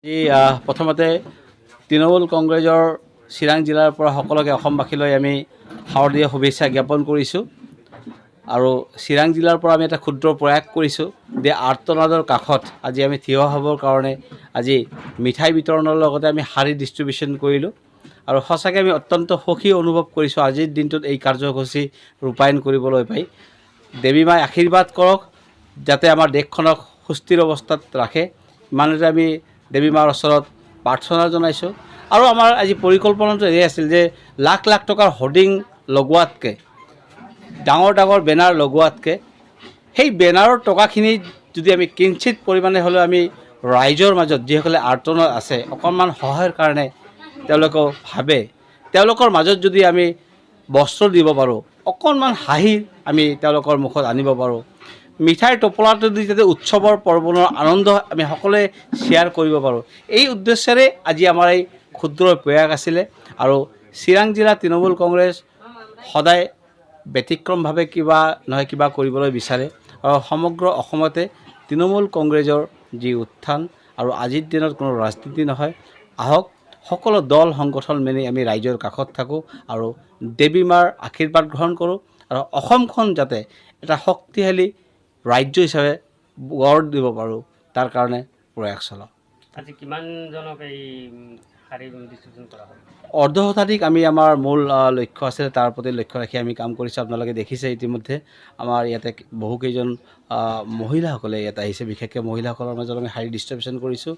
প্ৰথমতে তৃণমূল কংগ্ৰেছৰ চিৰাং জিলাৰ পৰা সকলোকে অসমবাসীলৈ আমি শাৰদীয় শুভেচ্ছা জ্ঞাপন কৰিছোঁ আৰু চিৰাং জিলাৰ পৰা আমি এটা ক্ষুদ্ৰ প্ৰয়াস কৰিছোঁ যে আৰ্তনাদৰ কাষত আজি আমি থিয় হ'বৰ কাৰণে আজি মিঠাই বিতৰণৰ লগতে আমি শাৰী ডিষ্ট্ৰিবিউশ্যন কৰিলোঁ আৰু সঁচাকৈ আমি অত্যন্ত সুখী অনুভৱ কৰিছোঁ আজিৰ দিনটোত এই কাৰ্যসূচী ৰূপায়ণ কৰিবলৈ পাই। দেৱী মাই আশীৰ্বাদ কৰক যাতে আমাৰ দেশখনক সুস্থিৰ অৱস্থাত ৰাখে, ইমানতে আমি দেৱী মাৰ ওচৰত প্ৰাৰ্থনা জনাইছোঁ। আৰু আমাৰ আজি পৰিকল্পনাটো এই আছিল যে লাখ লাখ টকাৰ হোৰ্ডিং লগোৱাতকৈ, ডাঙৰ ডাঙৰ বেনাৰ লগোৱাতকৈ সেই বেনাৰৰ টকাখিনি যদি আমি কিঞ্চিত পৰিমাণে হ'লেও আমি ৰাইজৰ মাজত যিসকলে আৰ্তনাত আছে অকণমান সহায়ৰ কাৰণে তেওঁলোকেও ভাবে, তেওঁলোকৰ মাজত যদি আমি বস্ত্ৰ দিব পাৰোঁ, অকণমান হাঁহি আমি তেওঁলোকৰ মুখত আনিব পাৰোঁ, মিঠাইৰ টোপোলাটো দি যাতে উৎসৱৰ পৰ্বণৰ আনন্দ আমি সকলোৱে শ্বেয়াৰ কৰিব পাৰোঁ, এই উদ্দেশ্যেৰে আজি আমাৰ এই ক্ষুদ্ৰ প্ৰয়াস আছিলে। আৰু চিৰাং জিলা তৃণমূল কংগ্ৰেছ সদায় ব্যতিক্ৰমভাৱে কিবা নহয় কিবা কৰিবলৈ বিচাৰে আৰু সমগ্ৰ অসমতে তৃণমূল কংগ্ৰেছৰ যি উত্থান আৰু আজিৰ দিনত কোনো ৰাজনীতি নহয়, আহক সকলো দল সংগঠন মেলি আমি ৰাইজৰ কাষত থাকোঁ আৰু দেৱী মাৰ আশীৰ্বাদ গ্ৰহণ কৰোঁ আৰু অসমখন যাতে এটা শক্তিশালী ৰাজ্য হিচাপে গঢ় দিব পাৰোঁ, তাৰ কাৰণে প্ৰয়াস চলাওঁ। আজি কিমানজনক এই শাৰী ডিষ্ট্ৰিবিউশ্যন কৰা হ'ল? অৰ্ধশতাধিক আমি আমাৰ মূল লক্ষ্য আছিলে, তাৰ প্ৰতি লক্ষ্য ৰাখি আমি কাম কৰিছোঁ। আপোনালোকে দেখিছে ইতিমধ্যে আমাৰ ইয়াতে বহুকেইজন মহিলাসকলে ইয়াত আহিছে, বিশেষকৈ মহিলাসকলৰ মাজত আমি শাৰী ডিষ্ট্ৰিবিউশ্যন কৰিছোঁ।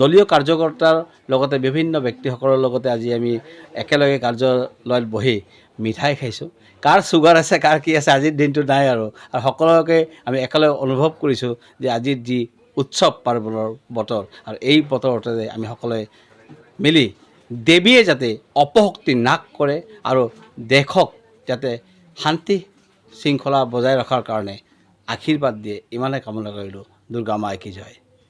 দলীয় কাৰ্যকৰ্তাৰ লগতে বিভিন্ন ব্যক্তিসকলৰ লগতে আজি আমি একেলগে কাৰ্যালয়ত বহি মিঠাই খাইছোঁ। কাৰ চুগাৰ আছে কাৰ কি আছে আজিৰ দিনটো নাই আৰু সকলোকে আমি একেলগে অনুভৱ কৰিছোঁ যে আজিৰ যি উৎসৱ পাৰ্বণৰ বতৰ আৰু এই বতৰতে আমি সকলোৱে মিলি দেৱীয়ে যাতে অপশক্তি নাশ কৰে আৰু দেশক যাতে শান্তি শৃংখলা বজাই ৰখাৰ কাৰণে আশীৰ্বাদ দিয়ে, ইমানে কামনা কৰিলোঁ। দুৰ্গা মাই কি জয়।